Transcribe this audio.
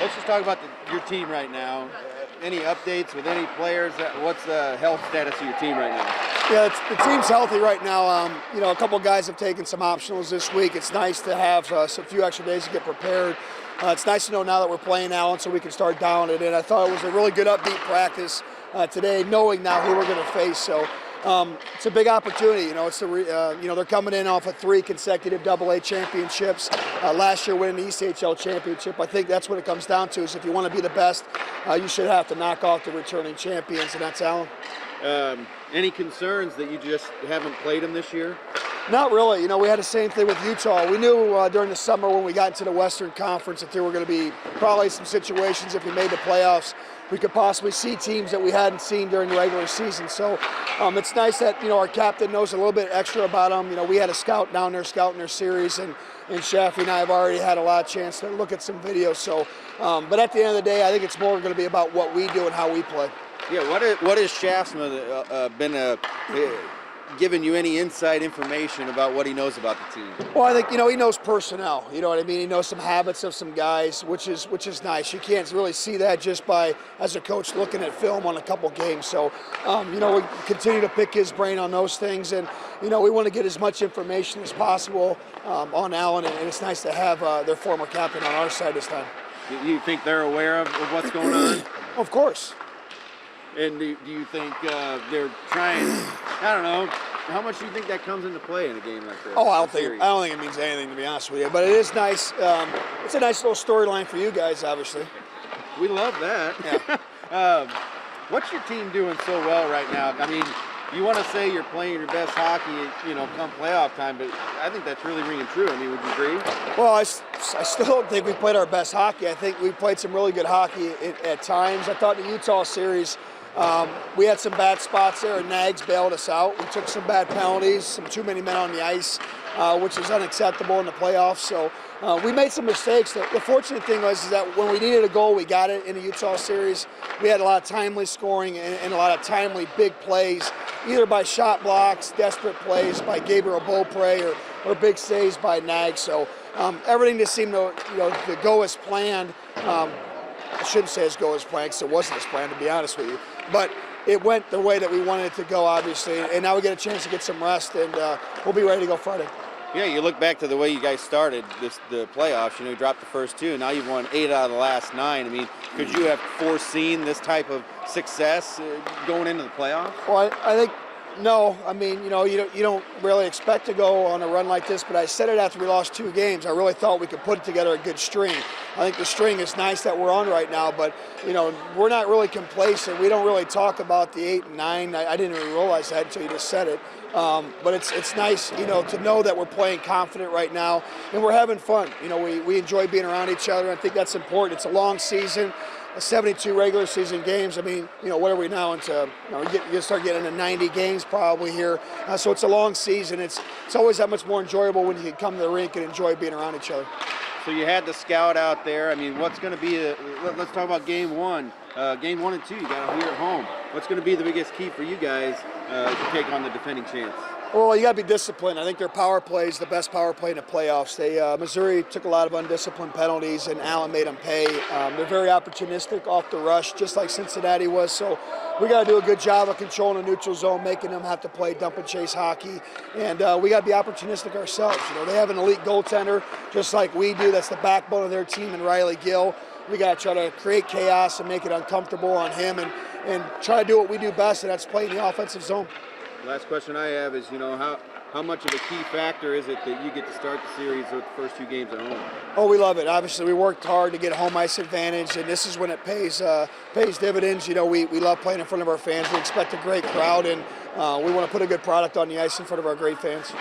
Let's just talk about your team right now. Any updates with any players? What's the health status of your team right now? Yeah, the team's healthy right now. A couple guys have taken some optionals this week. It's nice to have a few extra days to get prepared. It's nice to know now that we're playing Allen so we can start dialing it in. I thought it was a really good upbeat practice today, knowing now who we're going to face. So it's a big opportunity. They're coming in off of 3 consecutive AA championships. Last year winning the ECHL championship. I think that's what it comes down to, is if you want to be the best, you should have to knock off the returning champions, and that's Allen. Any concerns that you just haven't played them this year? Not really. We had the same thing with Utah. We knew during the summer when we got into the Western Conference that there were going to be probably some situations if we made the playoffs we could possibly see teams that we hadn't seen during the regular season. So it's nice that our captain knows a little bit extra about them. We had a scout down there scouting their series, and Shafi and I have already had a lot of chance to look at some videos. So, but at the end of the day, I think it's more going to be about what we do and how we play. Yeah, what has Shaftsman been giving you any inside information about what he knows about the team? Well, I think he knows personnel. You know what I mean? He knows some habits of some guys, which is nice. You can't really see that just by, as a coach, looking at film on a couple games. So, we continue to pick his brain on those things, and we want to get as much information as possible on Allen, and it's nice to have their former captain on our side this time. Do you think they're aware of what's going on? Of course. And do you think they're trying? I don't know. How much do you think that comes into play in a game like this? Oh, I don't think it means anything, to be honest with you. But it is nice. It's a nice little storyline for you guys, obviously. We love that. Yeah. What's your team doing so well right now? I mean, you want to say you're playing your best hockey, come playoff time, but I think that's really ringing true. I mean, would you agree? Well, I still don't think we played our best hockey. I think we played some really good hockey at times. I thought the Utah series, we had some bad spots there, and Nags bailed us out. We took some bad penalties, some too many men on the ice, which is unacceptable in the playoffs. So we made some mistakes. The fortunate thing was that when we needed a goal, we got it in the Utah series. We had a lot of timely scoring and a lot of timely big plays, either by shot blocks, desperate plays by Gabriel Beaupre, or big saves by Nags. So everything just seemed to go as planned. I shouldn't say go as planned, because it wasn't as planned, to be honest with you. But it went the way that we wanted it to go, obviously. And now we get a chance to get some rest, and we'll be ready to go Friday. Yeah, you look back to the way you guys started the playoffs. You dropped the first 2, and now you've won 8 out of the last 9. I mean, could you have foreseen this type of success going into the playoffs? Well, I think no. I mean, you don't really expect to go on a run like this, but I said it after we lost 2 games. I really thought we could put together a good string. I think the string is nice that we're on right now, but we're not really complacent. We don't really talk about the 8 and 9. I didn't even realize that until you just said it. But it's nice, to know that we're playing confident right now, and we're having fun. We enjoy being around each other. I think that's important. It's a long season. 72 regular season games. I mean, what are we now into? We're going to start getting into 90 games probably here. So it's a long season. It's always that much more enjoyable when you can come to the rink and enjoy being around each other. So you had the scout out there. I mean, what's going to be let's talk about game 1. Game 1 and 2, you got here at home. What's going to be the biggest key for you guys to take on the defending champs? Well, you got to be disciplined. I think their power play is the best power play in the playoffs. Missouri took a lot of undisciplined penalties, and Allen made them pay. They're very opportunistic off the rush, just like Cincinnati was. So we got to do a good job of controlling the neutral zone, making them have to play dump and chase hockey, and we got to be opportunistic ourselves. They have an elite goaltender, just like we do. That's the backbone of their team, and Riley Gill. We got to try to create chaos and make it uncomfortable on him, and try to do what we do best, and that's play in the offensive zone. Last question I have is, how much of a key factor is it that you get to start the series with the first 2 games at home? Oh, we love it. Obviously, we worked hard to get home ice advantage, and this is when it pays dividends. We love playing in front of our fans. We expect a great crowd, and we want to put a good product on the ice in front of our great fans.